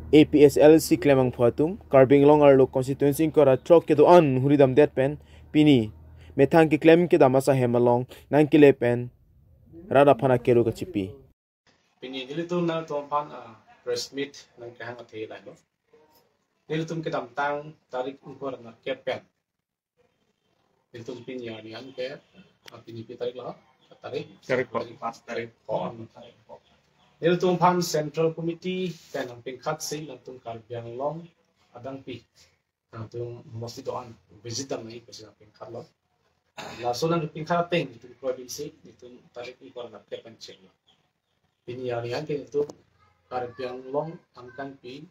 APSLC Clemang Phatum Carbing Long Arlo constituency ko ra trok ke do an huridam det pen pini methang ki claim ke damasa hemalong nang kile pen rada phana kero ka chipi pini nilitum na tompan press meet nang kahang athi lai no nilitum ke dam tang tarik umpar na kepen nilitum pini ani an ke pini pi tarik la tarik pas tarik on nilitum pan central committee kan ang pingkhat sing nang tum Karbiang Long adang pi nang tum mosti doan visit ang nai kasi nang pingkhat lo la so nang pingkhat teng itu province itu tarik umpar na kepen check Pinialian ke itu Karbiang Long angkan pi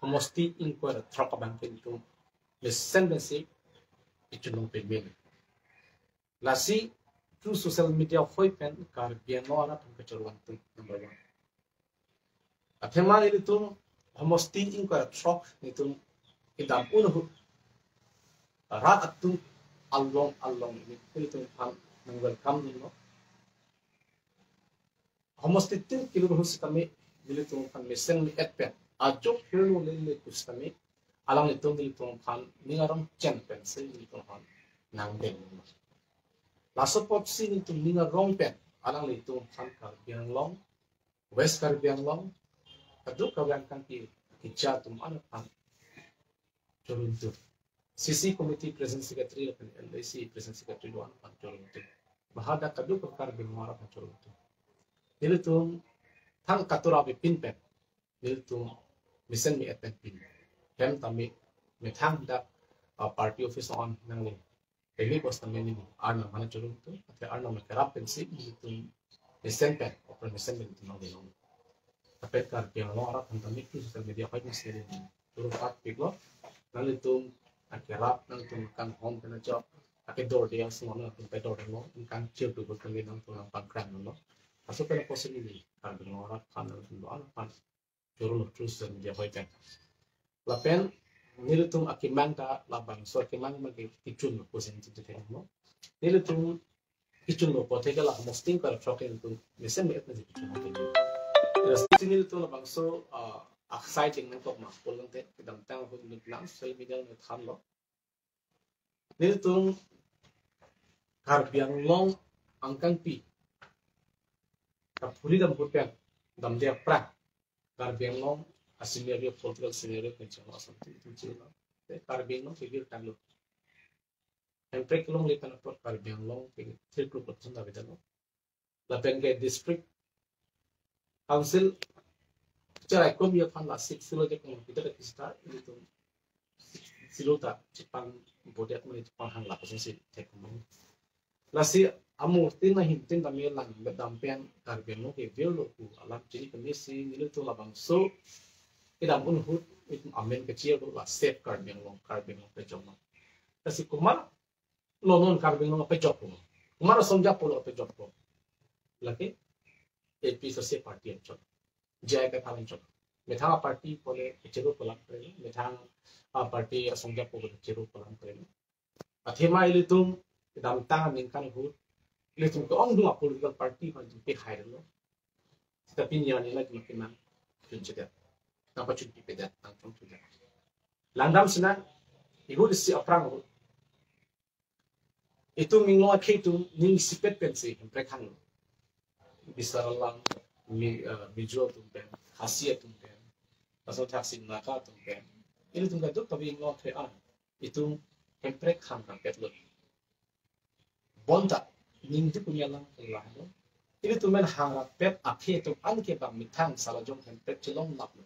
homosti inquire trap banking itu descendancy itu long pemben lasi tu social media foi pen Karbiang Long ana pengkecuruan tu number 1 athema itu homosti inquire trap itu idam unuh rat atu along itu hal nang welcome dulu homosti tin kilo hus kami militung kan mesen ni etpen ajok hiru lele kustami alang itu militung kan ningarong champion se militung kan nang den la support sin itu ningarong pen alang itu kan Karbiang Long West Karbiang Long aduk kawan kan pi kicha tum ana pan Toronto CC committee president secretary of LIC president secretary doan pan Toronto bahada kaduk Karbiang Long pan Toronto nilitung thang katura be pin pen nilitung mission mi epen pin hem tami me thang da party office on nang ni pemi bos tami ni arna mana churung tu ate arna me kerap pen si nilitung mission pen oper mission pen nang ni nong tapet Karbiang Long ara thang tami tu social media fight mission ni turu pat piglo nalitung akerap nalitung kan home pen job ake door dia semua nalitung pe door mo kan chill tu bos tami nang tu nang pangkran no Masuk pada posisi ini, Karbiang Long kan harus doa pan turun terus dan dia baikkan. Lapen nilitung akiman ta labang so akiman magi kicun posisi itu tengok. Nilitung kicun lo potega lah mosting kalau trokin itu mesin met nanti kicun nanti. Terus nilitung labang so exciting nanti mah pulang teh kita tengok pun nilitung social media nanti kan lo. Nilitung Karbiang Long angkan pi kapuri dam hutan dam dia pra Karbiang Long scenario political scenario kencang something itu cila Karbiang Long figure tanglo and break long lepan apot Karbiang Long figure 3% dah betul la pengge district council cara ekonomi akan la 6 silo je kalau kita kita itu silo tak Jepang bodet meni Jepang hang la posisi ekonomi la si amur tin na hintin da melang bedampian Karbiang Long ke velo ku alam jadi komisi nilai tu labang so idam unhut itu amen kecil tu lah safe Karbiang Long pejok no kasi kumar non Karbiang Long pejok no kumar somja polo pejok no lagi AP sosial parti enchok jaya ka thalan chok methang parti pole kecil polang pre methang parti somja polo kecil polang pre athema ilitum idam tang mingkan hut Lepas itu orang dua political party kan jumpa high dulu. Tapi ni orang lagi makin mana cuci nampak cuci pedat, nampak cuci. Landam sana, ibu disi orang itu minggu akhir itu ni sipet pensi, mereka kan bisa lang visual tumpen, khasiat tumpen, pasal taksi naka tumpen. Ini tumpen tu tapi minggu akhir itu mereka kan pet lo. Bontak Nindu punya lang kelah no. Ini tu men harap pet akhir tu anke bang mitang salah jom pet celong lap no.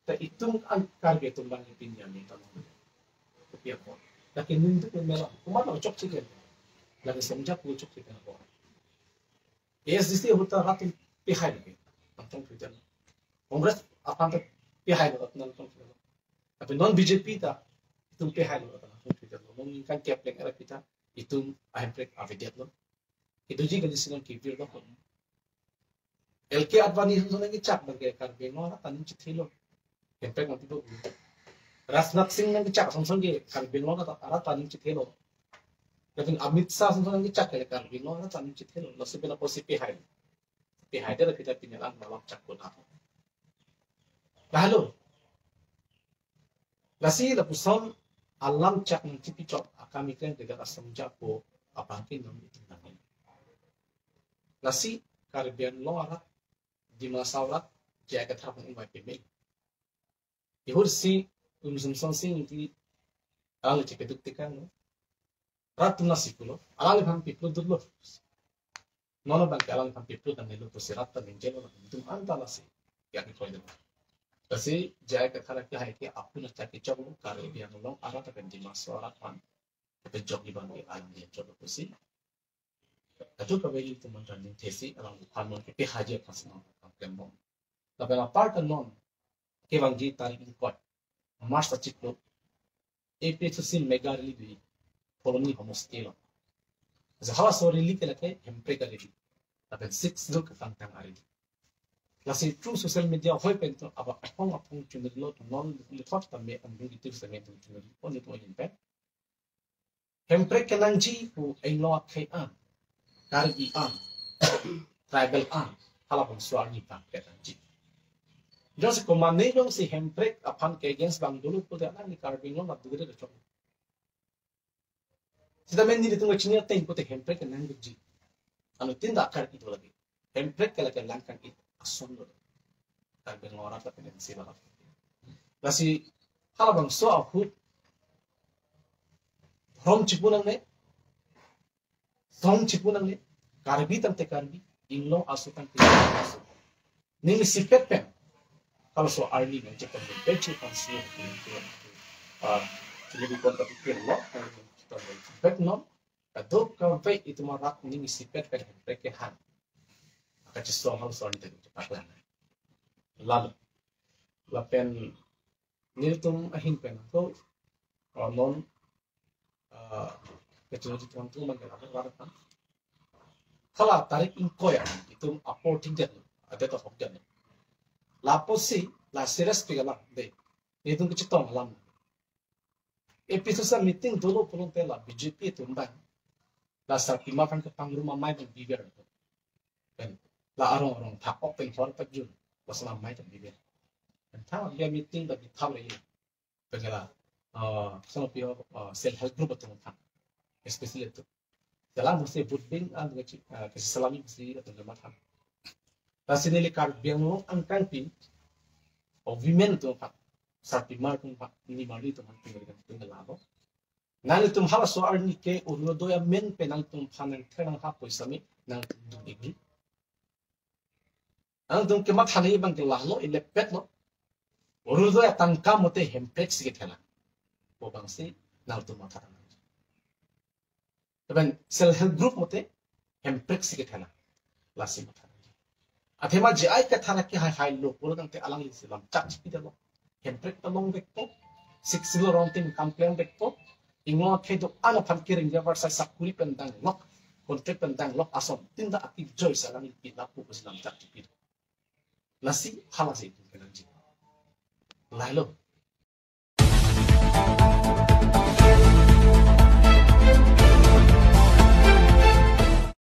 Tapi itu an karbe tu bang pinjam ni tamu. Tapi apa? Tapi nindu pun melah. Kumana cok ciken. Lagi semjak pun cok ciken apa. Yes, di sini hutan hati pihai ni. Tentang Twitter. Kongres apa tu pihai no tentang Twitter. Tapi non BJP ta itu pihai no tentang Twitter. Mungkin kan tiap lek era kita itu akhirnya avidet no. Itu juga di sini kipir loh. LK Advani itu lagi cak bagi Karbiang Long tanin cithilo. Efek nanti tu. Rajnath Singh lagi cak sama lagi Karbiang Long kata tanin cithilo. Tapi Amit Shah sama lagi cak bagi Karbiang Long tanin cithilo. Lalu bila posisi pihai dia kita pinjaman balap cak pun apa. Lalu Lasi la puson alam cak ng tipi cok akami kan dekat asam japo apangkin nom itu namin. Lasi Caribbean lo arak di masaurat jaga terapang invite pemil. Ihur si sumsum sing ti alang cek eduktikan no. Ratu nasi pulo alang ham piplo dulu. Nono bang alang ham piplo dan nelu pusirat dan menjelo itu antara si yang itu aja. Kasi jaga karakter hai ke aku nak cakap jauh Caribbean long arak akan di masaurat pan. Tapi jauh di bangki alam dia jauh pusi. Atu kabeli tu mantan ni tesi alang panon ke haji pas no kembong. Tapi la part non ke bangji tarik ni kot. Mas tak ciklo. Epe tu sin megarili di koloni homostelo. Jadi hawa sorry li ke lake hempre kali. Tapi 6 look tentang hari. Lasi true social media hoi pento aba apong chunel lo non li thot tambe ambu itu semen tu chunel on itu impe. Hempre ke lanji ku elo kai an. Karbi an. Tribal an. Hala pun suar ni tak ke lanji. Jadi komande yang si hempre apan ke gens bang dulu tu dia ni karbi lo nak dulu dia cok. Kita mendi itu macam ni tem putih hempre ke nang ji. Anu tindak kar itu lagi. Hempre ke lagi langkang itu. Asumber tak berngorang tapi dengan siapa nasi kalau bang so aku rom cipunan ni karbi tante karbi inlo asukan kita ning sipet pen kalau so arli ni cekap benci pansi jadi kontak pikir lo kita sipet no adok kafe itu marak ning sipet pen pekehan kasi strong house on itu cepat lalu lapen niltum ahin pen atau non kecil tuan tu mungkin apa kan kalau tarik inkoya itu apporting jet ada tu hokjan laposi la serius pigala de itu kecil tong alam episode meeting dulu pun tela BJP itu mbak dasar timah kan ke pangruma mai dan bibir kan la arong tak open for pajun waslam mai tak bibir dan tahu dia meeting tapi tahu lagi pegala sama pihak self help group atau apa especially itu dalam mesti budbing an kecil keselami mesti atau macam tapi nilai Caribbean lo angkan pin of women tu apa sapi mar tu apa ini mari tu mungkin dengan tinggal apa nanti tu hal soal ni ke urut doya men penang tu panen terang apa isami nang tu ini Antum kemat hari bang kelahlo ilepet lo, urudo ya tangka mote hempek sikit hela, bobang si nal tu mataran. Tapi self help group mote hempek sikit hela, lasi mataran. Athema jai kathana ki hai lo, ulo tang te alang isilam cak cipida lo, hempek talong bekpo, siksilo ronting kampiang bekpo, ingo kedo ano pamkiring jabar sa sakuri pendang lok, kontrak pendang lok asom, tinda aktif joy sa langit pilapu isilam cak cipida. Nasi halas itu kan anjing. Lalu